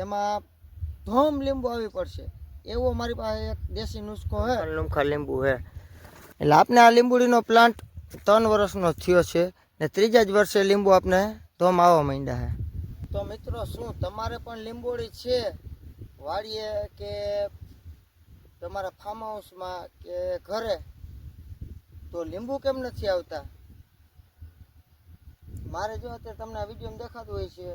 એમાં ધોમ લીંબુ આવી પડશે એવો મારી પાસે એક દેશી નુસ્ખો હે, લુમખા લીંબુ હે. એટલે આપણે આ લીંબુડીનો પ્લાન્ટ 3 વર્ષનો થયો છે ને ત્રીજા જ વર્ષે લીંબુ આપણે ધોમ આવવા માંડ્યા છે. તો મિત્રો, શું તમારે પણ લીંબોડી છે વાડીએ કે તમારા ફાર્મ હાઉસમાં કે ઘરે, તો લીંબુ કેમ નથી આવતા? મારે જો અત્યારે તમને આ વિડીયોમાં દેખાતું હોય છે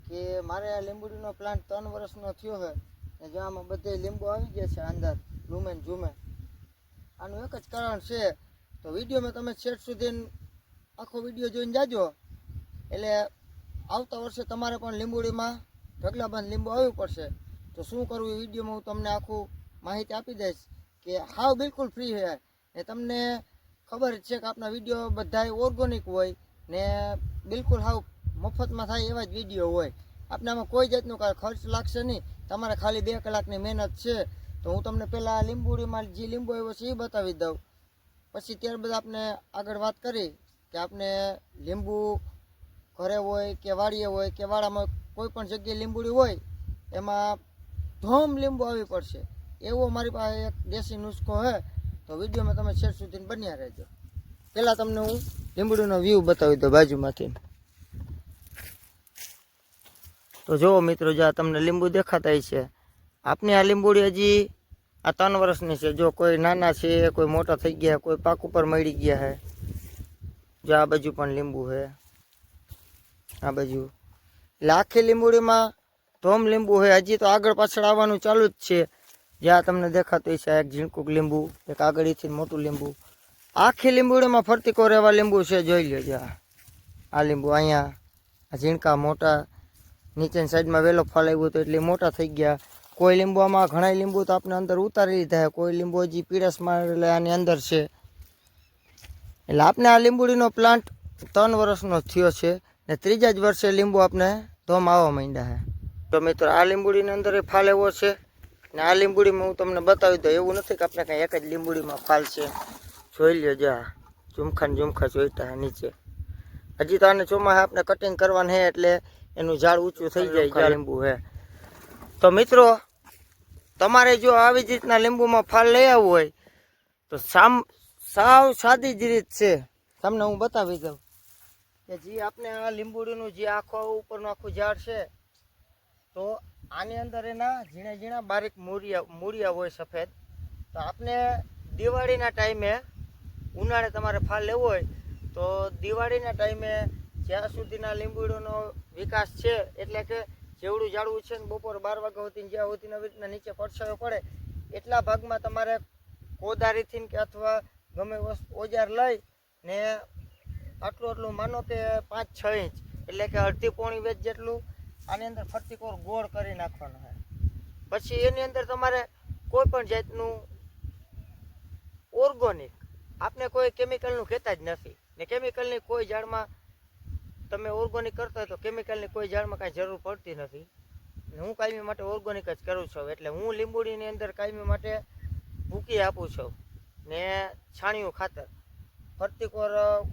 કે મારે આ લીંબુડીનો પ્લાન્ટ 3 વર્ષનો થયો છે ને જો આમાં બધે લીંબુ આવી ગયા છે અંદર લૂમે ને ઝૂમે. આનું એક જ કારણ છે, તો વિડીયોમાં તમે છેટ સુધી આખો વિડીયો જોઈને જાજો એટલે આવતા વર્ષે તમારે પણ લીંબુડીમાં ઢગલાબંધ લીંબુ આવવું પડશે. તો શું કરવું એ વિડીયોમાં હું તમને આખું માહિતી આપી દઈશ કે હાવ બિલકુલ ફ્રી છે ને તમને ખબર જ છે કે આપણા વિડીયો બધાય ઓર્ગોનિક હોય ને બિલકુલ હાવ મફતમાં થાય એવા જ વિડીયો હોય. આપણે આમાં કોઈ જાતનો કાંઈ ખર્ચ લાગશે નહીં, તમારે ખાલી 2 કલાકની મહેનત છે. તો હું તમને પહેલાં લીંબુડીમાં જે લીંબુ આવ્યો છે એ બતાવી દઉં, પછી ત્યારબાદ આપણે આગળ વાત કરી કે આપણે લીંબુ ઘરે હોય કે વાડીએ હોય કે વાડામાં કોઈ પણ જગ્યાએ લીંબુડી હોય એમાં ધોમ લીંબુ આવી પડશે એવો મારી પાસે એક દેશી નુસ્ખો છે. તો વિડીયોમાં તમે છેલ્લે સુધી બન્યા રહેજો. પહેલાં તમને હું લીંબુડીનો વ્યૂ બતાવી દઉં બાજુમાંથી. તો જુઓ મિત્રો, જ્યાં તમને લીંબુ દેખાતા છે, આપની આ લીંબુડી હજી આ 3 વર્ષની છે. જો કોઈ નાના છે, કોઈ મોટા થઈ ગયા, કોઈ પાક ઉપર મળી ગયા છે. જો આ બાજુ પણ લીંબુ છે, આ બાજુ. એટલે આખી લીંબુડીમાં ધોમ લીંબુ છે. હજી તો આગળ પાછળ આવવાનું ચાલુ જ છે. જ્યાં તમને દેખાતું છે એક ઝીણકુક લીંબુ, એક આગળથી મોટું લીંબુ. આખી લીંબુડીમાં ફરતી કોર એવા લીંબુ છે, જોઈ લો. જ્યાં આ લીંબુ અહીંયા આ ઝીણકા મોટા, નીચેની સાઈડમાં વેલો ફળ આવ્યું તો એટલે મોટા થઈ ગયા. કોઈ લીંબુમાં ઘણા લીંબુ તો આપણે અંદર ઉતારી લીધા છે, કોઈ લીંબુ હજી પીળસમાં એટલે આની અંદર છે. એટલે આપણે આ લીંબુડીનો પ્લાન્ટ 3 વર્ષનો થયો છે ને ત્રીજા જ વર્ષે લીંબુ આપણે ધોમ આવવા માંડ્યા છે. તો મિત્રો, આ લીંબુડીની અંદર એ ફાલ એવો છે ને આ લીંબુડીમાં હું તમને બતાવી દઉં. એવું નથી કે આપણે કાંઈ એક જ લીંબુડીમાં ફાલ છે. જોઈ લ્યો, જા ઝુમખા ને ઝુમખા જોઈતા નીચે. હજી તો આને ચોમાસે આપણે કટિંગ કરવાનું છે એટલે એનું ઝાડ ઊંચું થઈ જાય. લીંબુ છે. તો મિત્રો, તમારે જો આવી જ રીતના લીંબુમાં ફાલ લઈ આવવું હોય તો સાવ સાદી જ રીત છે. તમને હું બતાવી દઉં કે જે આપણે આ લીંબુડીનું જે આખો ઉપરનું આખું ઝાડ છે, તો આની અંદર એના ઝીણા ઝીણા બારીક મૂળિયા હોય સફેદ. તો આપણે દિવાળીના ટાઈમે, ઉનાળે તમારે ફાલ લેવો હોય તો દિવાળીના ટાઈમે જ્યાં સુધીના લીંબુડીનો વિકાસ છે, એટલે કે જેવડું ઝાડવું છે ને બપોર 12 વાગ્યા સુધી જ્યાં સુધી આવી રીતના નીચે પડછાયો પડે એટલા ભાગમાં તમારે કોદારીથી કે અથવા ગમે ઓજાર લઈ ને આટલું માનો કે 5-6 ઇંચ એટલે કે અડધી પોણી વેચ જેટલું આની અંદર ફરતી કોર ગોળ કરી નાખવાનો છે. પછી એની અંદર તમારે કોઈ પણ જાતનું ઓર્ગોનિક, આપણે કોઈ કેમિકલનું કહેતા જ નથી ને કેમિકલની કોઈ ઝાડમાં તમે ઓર્ગોનિક કરતા હોય તો કેમિકલની કોઈ ઝાડમાં કાંઈ જરૂર પડતી નથી. હું કાયમી માટે ઓર્ગોનિક જ કરું છું. એટલે હું લીંબુડીની અંદર કાયમી માટે ભૂકી આપું છું ને છાણિયું ખાતર ફરતી કોર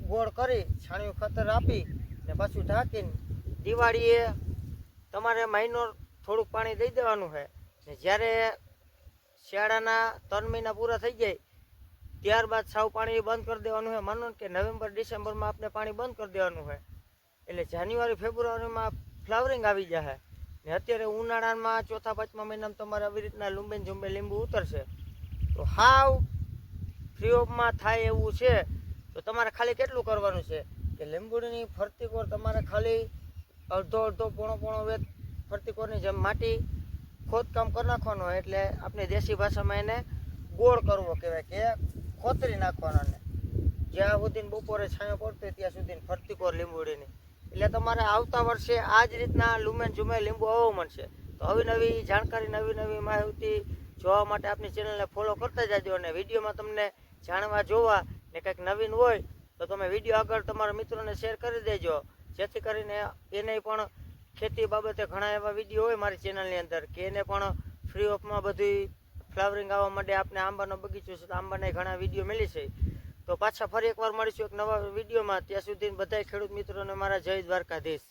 ગોળ કરી છાણિયું ખાતર આપી ને પાછું ઢાંકીને દિવાળીએ તમારે મહિનો થોડુંક પાણી દઈ દેવાનું છે. ને જ્યારે શિયાળાના 3 મહિના પૂરા થઈ જાય ત્યારબાદ સાવ પાણી બંધ કરી દેવાનું છે. માનો કે નવેમ્બર ડિસેમ્બરમાં આપણે પાણી બંધ કરી દેવાનું છે. એટલે જાન્યુઆરી ફેબ્રુઆરીમાં ફ્લાવરિંગ આવી જશે ને અત્યારે ઉનાળામાં 4-5મા મહિનામાં તમારે આવી રીતના લૂંબે ઝુંબે લીંબુ ઉતરશે. તો હાવ ફ્રી ઓફમાં થાય એવું છે. તો તમારે ખાલી કેટલું કરવાનું છે કે લીંબુડીની ફરતી કોર તમારે ખાલી અડધો પોણો વેત ફરતી કોરની જેમ માટી ખોદકામ કરી નાખવાનો હોય. એટલે આપણે દેશી ભાષામાં એને ગોળ કરવો કહેવાય કે ખોતરી નાખવાનો. ને જ્યાં સુધી બપોરે છાંયો પડતો ત્યાં સુધી ફરતી કોર લીંબુડીની. એટલે તમારે આવતા વર્ષે આ જ રીતના લૂમે ઝૂમે લીંબુ આવવા મળશે. તો નવી જાણકારી, નવી માહિતી જોવા માટે આપણી ચેનલને ફોલો કરતા જાજો. અને વિડીયોમાં તમને જાણવા જોવા ને કંઈક નવીન હોય તો તમે વિડીયો આગળ તમારા મિત્રોને શેર કરી દેજો, જેથી કરીને એને પણ ખેતી બાબતે ઘણા એવા વિડીયો હોય મારી ચેનલની અંદર કે એને પણ ફ્રી ઓફમાં બધી ફ્લાવરિંગ આવવા માટે. આપણે આંબાનો બગીચો છે તો આંબાના ઘણા વિડીયો મળી છે. તો પાછા ફરી એકવાર મળીશું એક નવા વિડીયોમાં. ત્યાં સુધી બધા ખેડૂત મિત્રોને મારા જય દ્વારકાધીશ.